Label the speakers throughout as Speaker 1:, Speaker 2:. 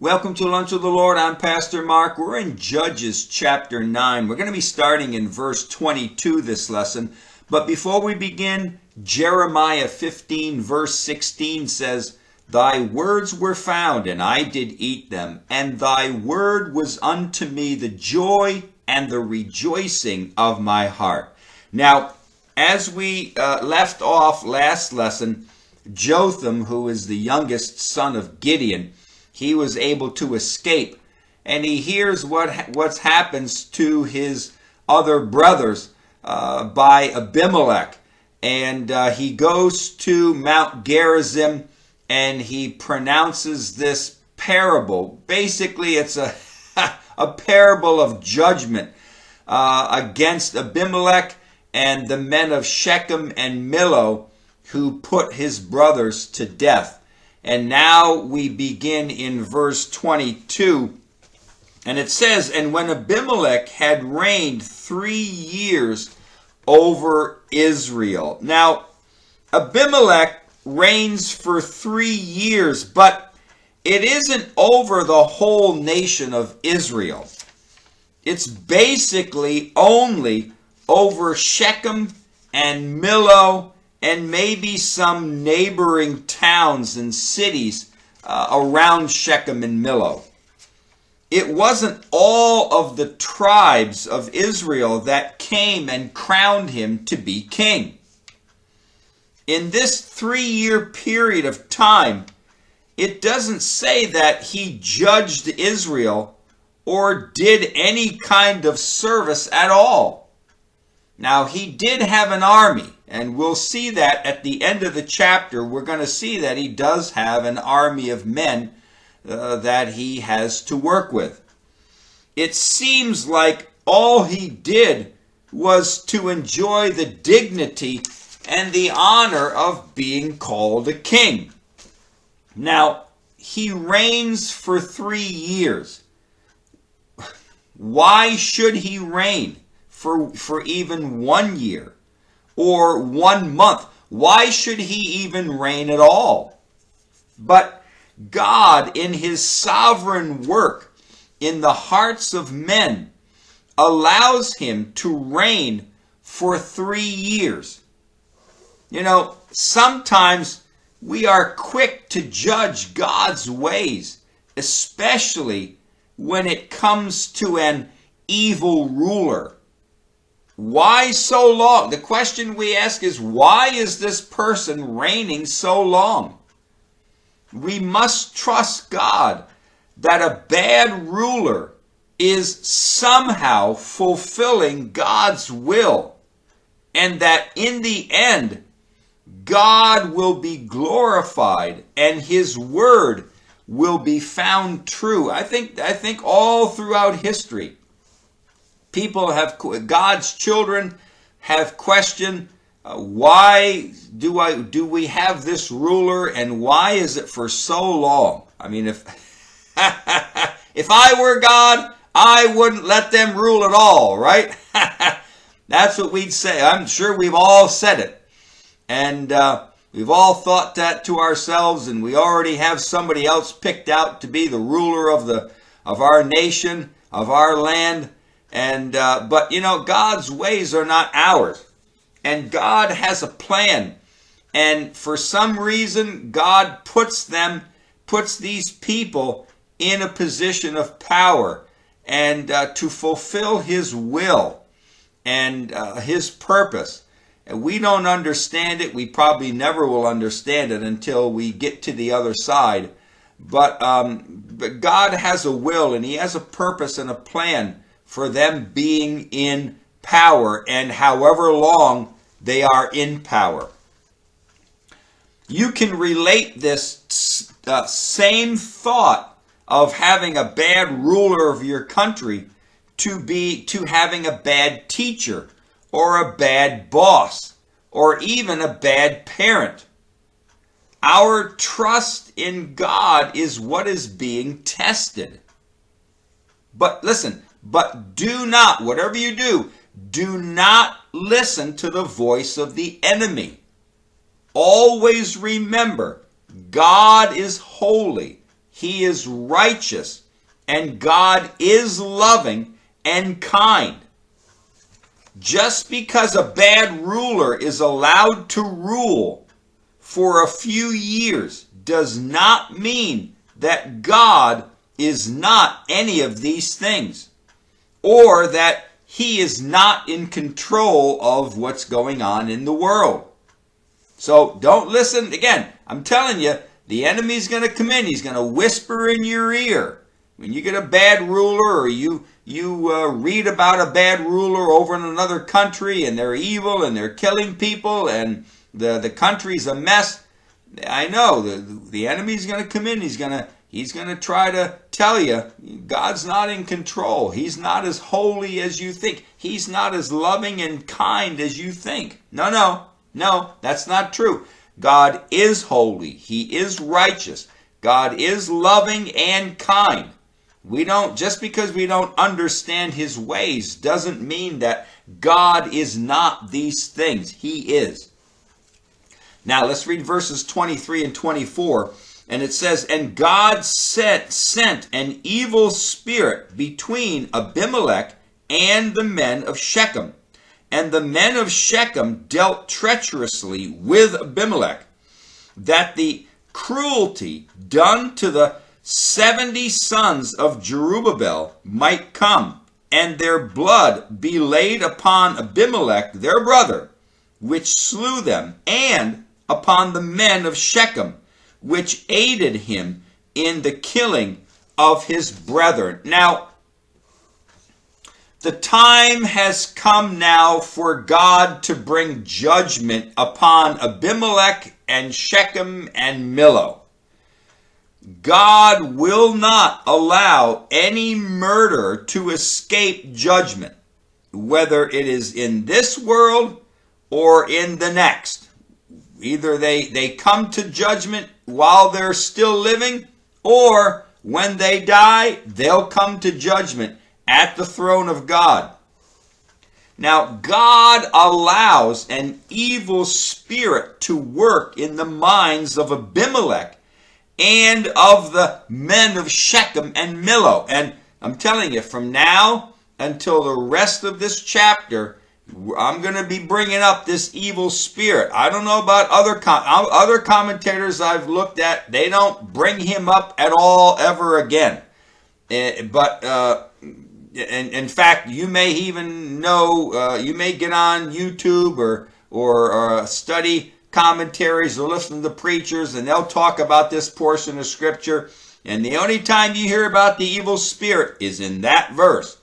Speaker 1: Welcome to Lunch with the Lord. I'm Pastor Mark. We're in Judges chapter 9. We're going to be starting in verse 22 this lesson. But before we begin, Jeremiah 15 verse 16 says, "Thy words were found, and I did eat them, and thy word was unto me the joy and the rejoicing of my heart." Now, as we left off last lesson, Jotham, who is the youngest son of Gideon, he was able to escape, and he hears what happens to his other brothers by Abimelech, and he goes to Mount Gerizim, and he pronounces this parable. Basically, it's a parable of judgment against Abimelech and the men of Shechem and Millo who put his brothers to death. And now we begin in verse 22. And it says, "And when Abimelech had reigned 3 years over Israel." Now, Abimelech reigns for 3 years, but it isn't over the whole nation of Israel. It's basically only over Shechem and Millo and maybe some neighboring towns and cities around Shechem and Millo. It wasn't all of the tribes of Israel that came and crowned him to be king. In this 3-year period of time, it doesn't say that he judged Israel or did any kind of service at all. Now, he did have an army, and we'll see that at the end of the chapter. We're going to see that he does have an army of men that he has to work with. It seems like all he did was to enjoy the dignity and the honor of being called a king. Now, he reigns for 3 years. Why should he reign for even 1 year or 1 month? Why should he even reign at all? But God, in his sovereign work in the hearts of men, allows him to reign for 3 years. You know, sometimes we are quick to judge God's ways, especially when it comes to an evil ruler. Why so long? The question we ask is, why is this person reigning so long? We must trust God that a bad ruler is somehow fulfilling God's will, and that in the end, God will be glorified and his word will be found true. I think all throughout history, God's children have questioned, why do we have this ruler, and why is it for so long? I mean, if if I were God, I wouldn't let them rule at all, right? That's what we'd say. I'm sure we've all said it, and we've all thought that to ourselves, and we already have somebody else picked out to be the ruler of our nation, of our land. And but you know, God's ways are not ours, and God has a plan, and for some reason God puts these people in a position of power and to fulfill his will and his purpose. And we don't understand it. We probably never will understand it until we get to the other side. But God has a will, and he has a purpose and a plan for them being in power, and however long they are in power. You can relate this same thought of having a bad ruler of your country to having a bad teacher or a bad boss or even a bad parent. Our trust in God is what is being tested. But listen, but do not, whatever you do not listen to the voice of the enemy. Always remember, God is holy he is righteous, and God is loving and kind. Just because a bad ruler is allowed to rule for a few years does not mean that God is not any of these things, or that he is not in control of what's going on in the world. So don't listen. Again, I'm telling you, the enemy's going to come in. He's going to whisper in your ear. When you get a bad ruler, or you read about a bad ruler over in another country, and they're evil and they're killing people and the country's a mess, I know the enemy's going to come in. He's going to try to tell you God's not in control. He's not as holy as you think. He's not as loving and kind as you think. No, that's not true. God is holy. He is righteous. God is loving and kind. Just because we don't understand his ways doesn't mean that God is not these things. He is. Now let's read verses 23 and 24. And it says, "And God sent an evil spirit between Abimelech and the men of Shechem. And the men of Shechem dealt treacherously with Abimelech, that the cruelty done to the 70 sons of Jerubbaal might come, and their blood be laid upon Abimelech their brother, which slew them, and upon the men of Shechem, which aided him in the killing of his brethren." Now, the time has come now for God to bring judgment upon Abimelech and Shechem and Millo. God will not allow any murder to escape judgment, whether it is in this world or in the next. Either they come to judgment while they're still living, or when they die, they'll come to judgment at the throne of God. Now, God allows an evil spirit to work in the minds of Abimelech and of the men of Shechem and Millo. And I'm telling you, from now until the rest of this chapter, I'm going to be bringing up this evil spirit. I don't know about other commentators I've looked at. They don't bring him up at all ever again. But in fact, you may even know, you may get on YouTube or study commentaries or listen to the preachers, and they'll talk about this portion of Scripture. And the only time you hear about the evil spirit is in that verse.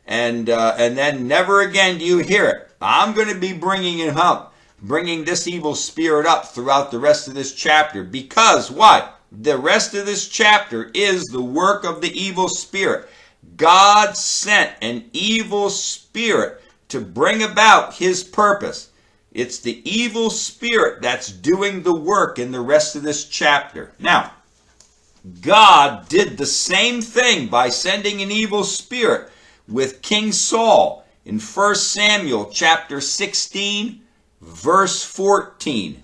Speaker 1: And then never again do you hear it. I'm going to be bringing it up, bringing this evil spirit up throughout the rest of this chapter. Because what? The rest of this chapter is the work of the evil spirit. God sent an evil spirit to bring about his purpose. It's the evil spirit that's doing the work in the rest of this chapter. Now, God did the same thing by sending an evil spirit with King Saul in 1 Samuel chapter 16, verse 14.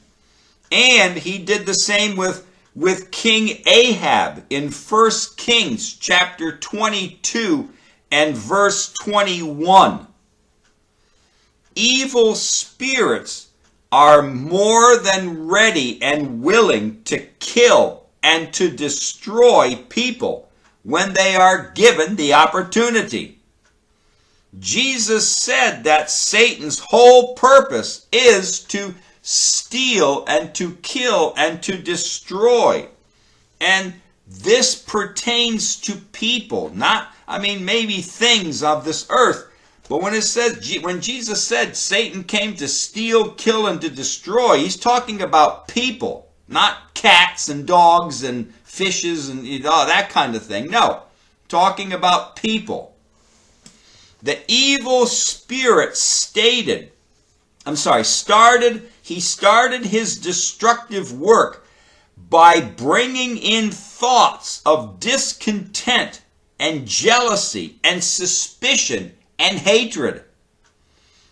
Speaker 1: And he did the same with King Ahab in 1 Kings chapter 22 and verse 21. Evil spirits are more than ready and willing to kill and to destroy people when they are given the opportunity. Jesus said that Satan's whole purpose is to steal and to kill and to destroy. And this pertains to people, maybe things of this earth. But when Jesus said Satan came to steal, kill, and to destroy, he's talking about people, not cats and dogs and fishes and that kind of thing. No, talking about people. The evil spirit started his destructive work by bringing in thoughts of discontent and jealousy and suspicion and hatred.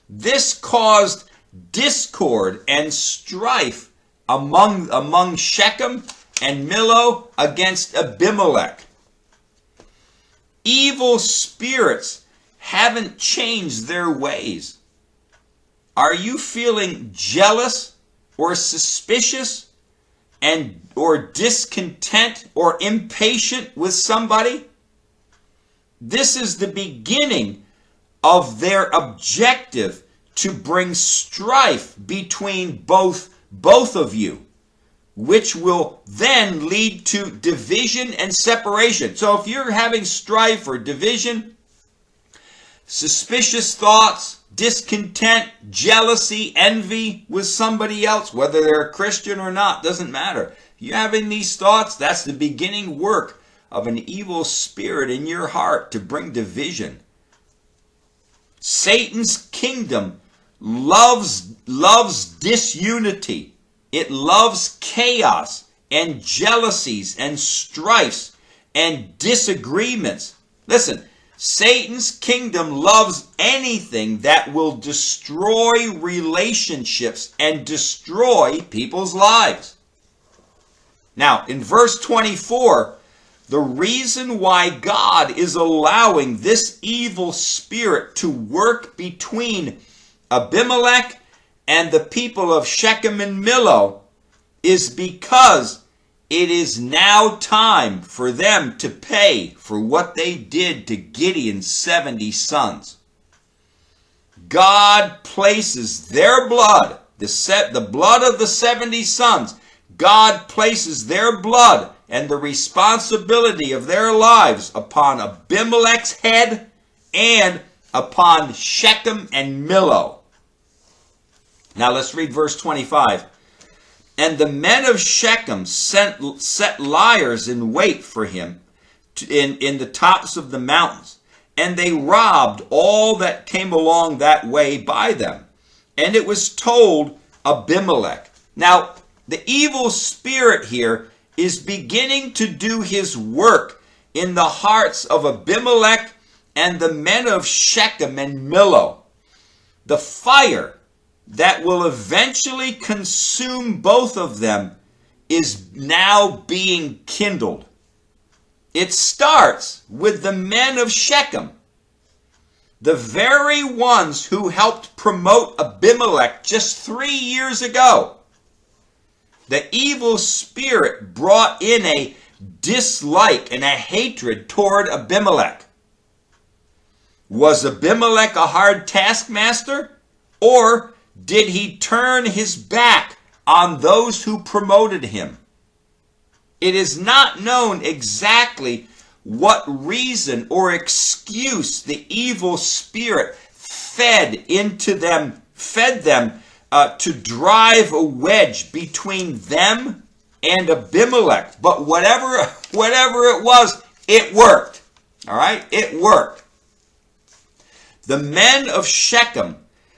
Speaker 1: This caused discord and strife among Shechem and Millo against Abimelech. Evil spirits haven't changed their ways. Are you feeling jealous or suspicious or discontent or impatient with somebody? This is the beginning of their objective to bring strife between both of you, which will then lead to division and separation. So if you're having strife or division, suspicious thoughts, discontent, jealousy, envy with somebody else, whether they're a Christian or not, doesn't matter. If you're having these thoughts, that's the beginning work of an evil spirit in your heart to bring division. Satan's kingdom loves disunity. It loves chaos and jealousies and strifes and disagreements. Listen, Satan's kingdom loves anything that will destroy relationships and destroy people's lives. Now, in verse 24, the reason why God is allowing this evil spirit to work between Abimelech and the people of Shechem and Millo is because it is now time for them to pay for what they did to Gideon's 70 sons. God places their blood, the blood of the 70 sons, God places their blood and the responsibility of their lives upon Abimelech's head and upon Shechem and Millo. Now let's read verse 25. And the men of Shechem set liers in wait for him in the tops of the mountains, and they robbed all that came along that way by them. And it was told Abimelech. Now, the evil spirit here is beginning to do his work in the hearts of Abimelech and the men of Shechem and Millo. The fire that will eventually consume both of them is now being kindled. It starts with the men of Shechem, the very ones who helped promote Abimelech just 3 years ago. The evil spirit brought in a dislike and a hatred toward Abimelech. Was Abimelech a hard taskmaster, or did he turn his back on those who promoted him? It is not known exactly what reason or excuse the evil spirit fed them to drive a wedge between them and Abimelech. But whatever it was, it worked. All right? It worked. The men of Shechem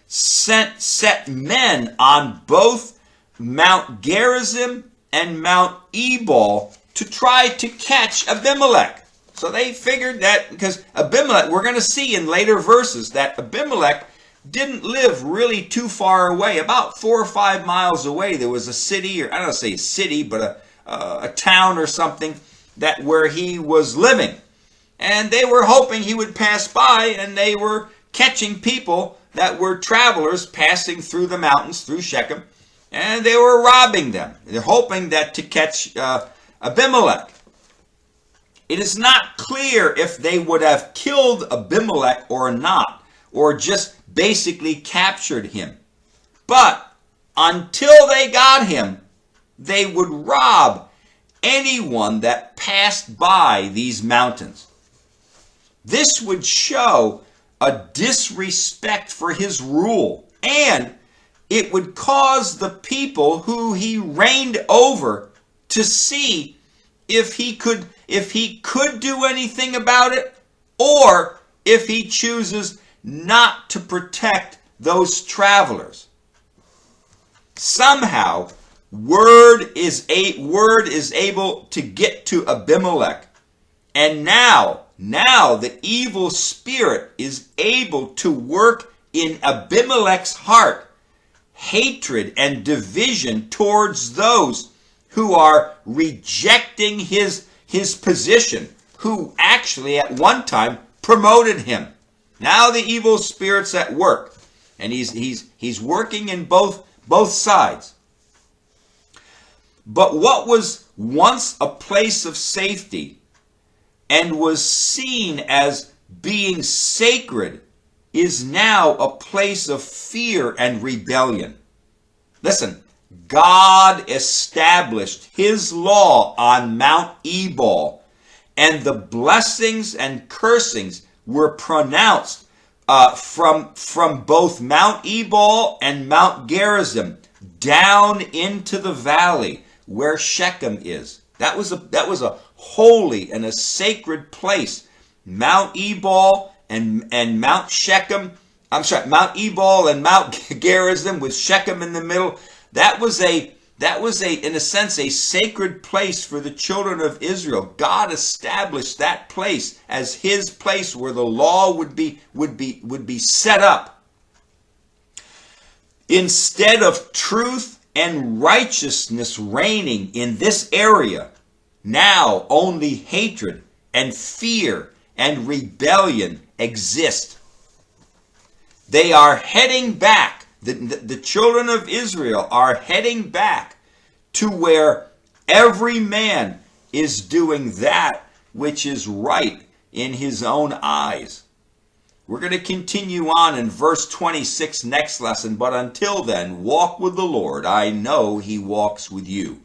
Speaker 1: set men on both Mount Gerizim and Mount Ebal to try to catch Abimelech. So they figured that, because Abimelech, we're going to see in later verses that Abimelech didn't live really too far away. About 4 or 5 miles away, there was a city, or I don't say a city, but a town or something where he was living. And they were hoping he would pass by, and they were catching people that were travelers passing through the mountains, through Shechem, and they were robbing them. They're hoping that to catch Abimelech. It is not clear if they would have killed Abimelech or not, or just basically captured him. But until they got him, they would rob anyone that passed by these mountains. This would show a disrespect for his rule, and it would cause the people who he reigned over to see if he could do anything about it, or if he chooses not to protect those travelers. Somehow, word is able to get to Abimelech, and now the evil spirit is able to work in Abimelech's heart hatred and division towards those who are rejecting his position, who actually at one time promoted him. Now the evil spirit's at work, and he's working in both sides. But what was once a place of safety and was seen as being sacred is now a place of fear and rebellion. Listen, God established his law on Mount Ebal, and the blessings and cursings were pronounced from both Mount Ebal and Mount Gerizim down into the valley where Shechem is. That was a holy and a sacred place. Mount Ebal and Mount Shechem. Mount Ebal and Mount Gerizim with Shechem in the middle. That was in a sense a sacred place for the children of Israel. God established that place as his place where the law would be set up. Instead of truth and righteousness reigning in this area, now only hatred and fear and rebellion exist. They are heading back. The children of Israel are heading back to where every man is doing that which is right in his own eyes. We're going to continue on in verse 26 next lesson, but until then, walk with the Lord. I know he walks with you.